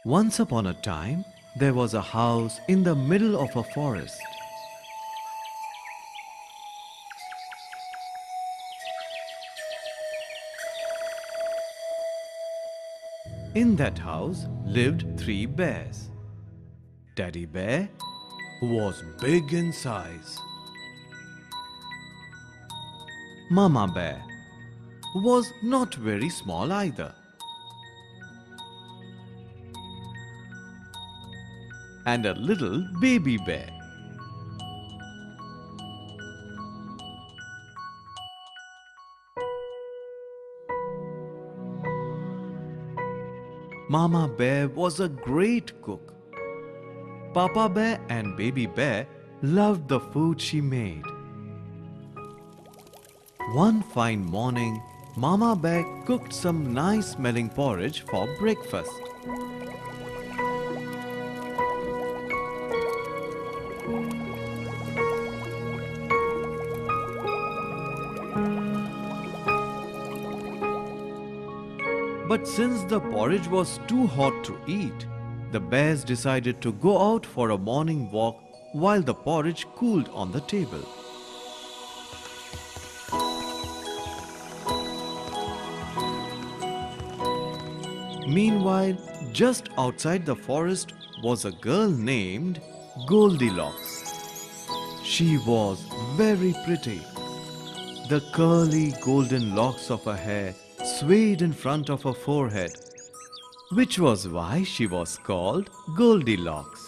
Once upon a time, there was a house in the middle of a forest. In that house lived 3 bears. Daddy Bear, who was big in size. Mama Bear, who was not very small either. And a little baby bear. Mama Bear was a great cook. Papa Bear and Baby Bear loved the food she made. One fine morning, Mama Bear cooked some nice smelling porridge for breakfast. But since the porridge was too hot to eat, the bears decided to go out for a morning walk while the porridge cooled on the table. Meanwhile, just outside the forest was a girl named Goldilocks. She was very pretty. The curly golden locks of her hair swayed in front of her forehead, which was why she was called Goldilocks.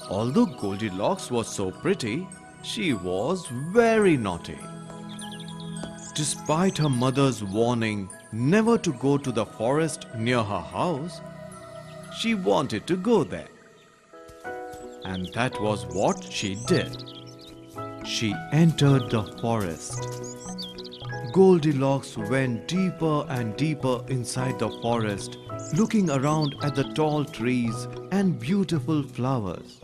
Although Goldilocks was so pretty, she was very naughty. Despite her mother's warning never to go to the forest near her house, she wanted to go there. And that was what she did. She entered the forest. Goldilocks went deeper and deeper inside the forest, looking around at the tall trees and beautiful flowers.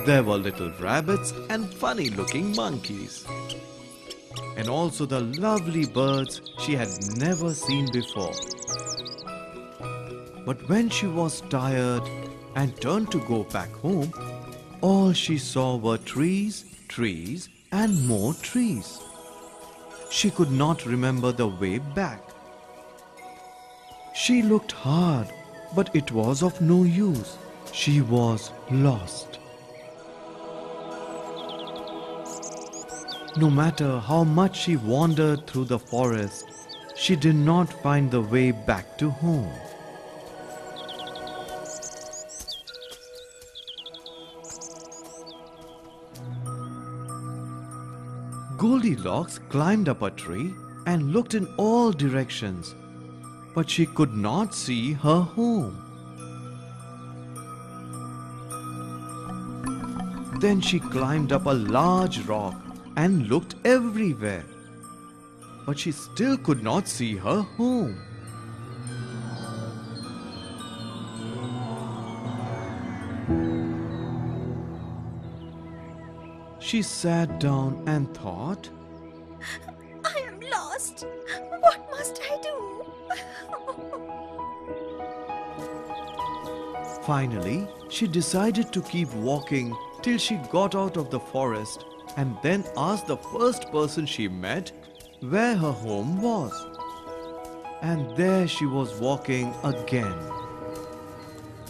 There were little rabbits and funny-looking monkeys, and also the lovely birds she had never seen before. But when she was tired and turned to go back home, all she saw were trees, trees, and more trees. She could not remember the way back. She looked hard, but it was of no use. She was lost. No matter how much she wandered through the forest, she did not find the way back to home. Goldilocks climbed up a tree and looked in all directions, but she could not see her home. Then she climbed up a large rock and looked everywhere, but she still could not see her home. She sat down and thought, I am lost. What must I do? Finally, she decided to keep walking till she got out of the forest and then asked the first person she met where her home was. And there she was walking again.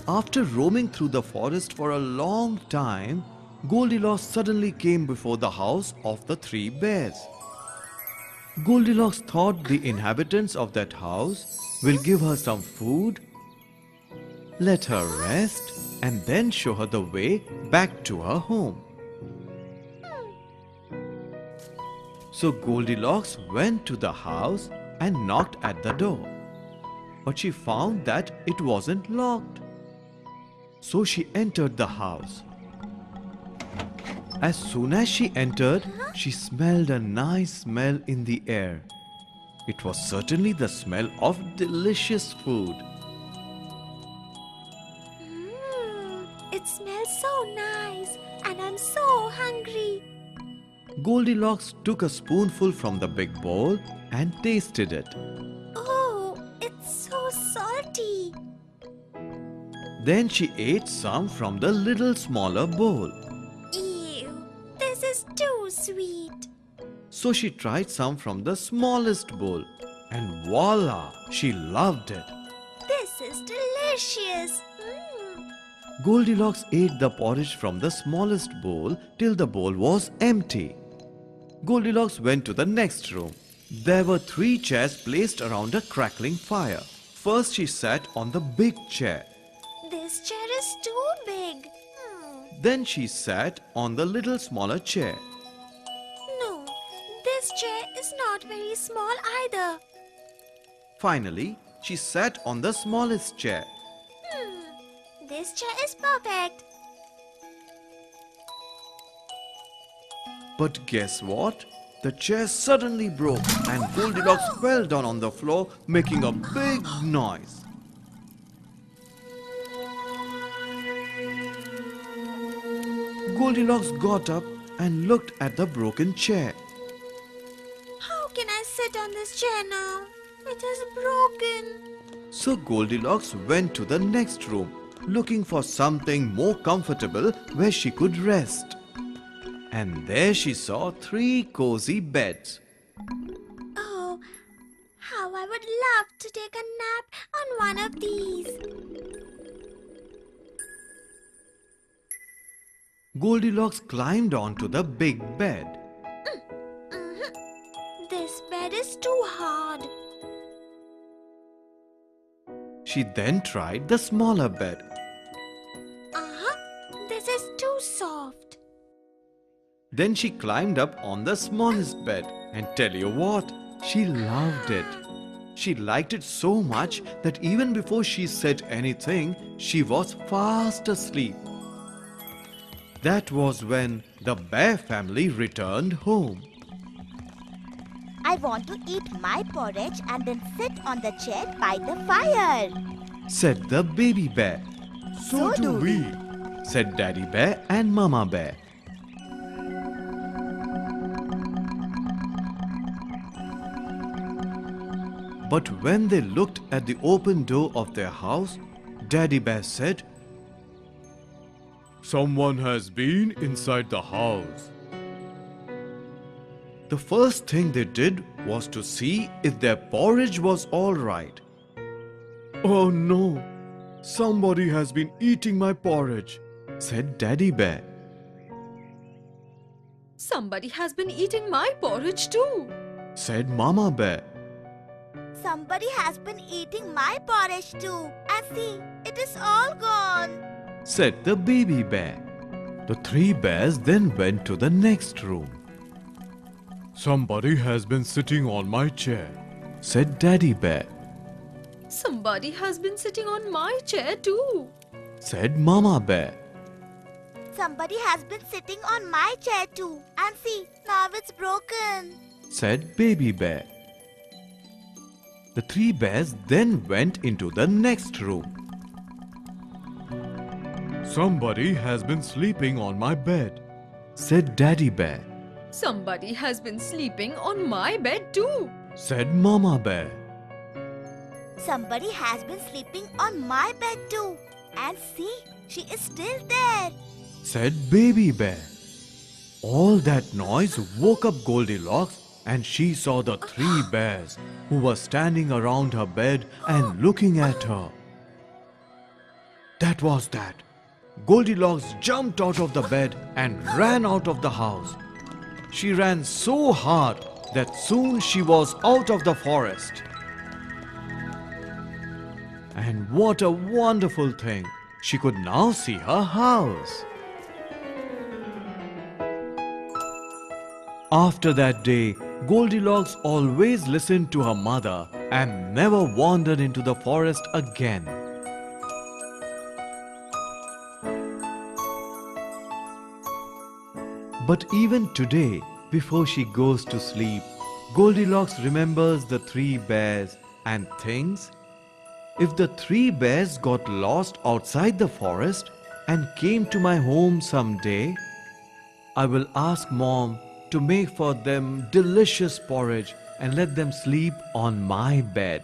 After roaming through the forest for a long time, Goldilocks suddenly came before the house of the 3 bears. Goldilocks thought the inhabitants of that house will give her some food, let her rest, and then show her the way back to her home. So Goldilocks went to the house and knocked at the door. But she found that it wasn't locked. So she entered the house. As soon as she entered, she smelled a nice smell in the air. It was certainly the smell of delicious food. It smells so nice and I'm so hungry. Goldilocks took a spoonful from the big bowl and tasted it. Oh, it's so salty. empty. Then she ate some from the little smaller bowl. Ew, this is too sweet. So she tried some from the smallest bowl. And voila, she loved it. This is delicious. Goldilocks ate the porridge from the smallest bowl till the bowl was empty. Goldilocks went to the next room. There were 3 chairs placed around a crackling fire. First she sat on the big chair. This chair is too big. Then she sat on the little smaller chair. No, this chair is not very small either. Finally, she sat on the smallest chair. This chair is perfect. But guess what? The chair suddenly broke and Goldilocks fell down on the floor, making a big noise. Goldilocks got up and looked at the broken chair. How can I sit on this chair now? It is broken. So Goldilocks went to the next room, looking for something more comfortable where she could rest. And there she saw 3 cozy beds. Oh, how I would love to take a nap on one of these. Goldilocks climbed onto the big bed. This bed is too hard. She then tried the smaller bed. This is too soft. Then she climbed up on the smallest bed, and tell you what, she loved it. She liked it so much that even before she said anything, she was fast asleep. That was when the bear family returned home. I want to eat my porridge and then sit on the chair by the fire. Said the baby bear. So do we, said Daddy Bear and Mama Bear. But when they looked at the open door of their house, Daddy Bear said, "Someone has been inside the house." The first thing they did was to see if their porridge was all right. "Oh no, somebody has been eating my porridge," said Daddy Bear. Somebody has been eating my porridge too, Said Mama Bear. Somebody has been eating my porridge too. And see, it is all gone. Said the baby bear. The 3 bears then went to the next room. "Somebody has been sitting on my chair," said Daddy Bear. Somebody has been sitting on my chair too, Said Mama Bear. Somebody has been sitting on my chair too. And see, now it's broken. Said Baby Bear. The 3 bears then went into the next room. "Somebody has been sleeping on my bed," said Daddy Bear. Somebody has been sleeping on my bed too, Said Mama Bear. Somebody has been sleeping on my bed too. And see, she is still there. Said Baby Bear. All that noise woke up Goldilocks, and she saw the 3 bears who were standing around her bed and looking at her. That was that. Goldilocks jumped out of the bed and ran out of the house. She ran so hard that soon she was out of the forest. And what a wonderful thing! She could now see her house. After that day, Goldilocks always listened to her mother and never wandered into the forest again. But even today, before she goes to sleep, Goldilocks remembers the 3 bears and thinks, if the 3 bears got lost outside the forest and came to my home someday, I will ask Mom to make for them delicious porridge and let them sleep on my bed.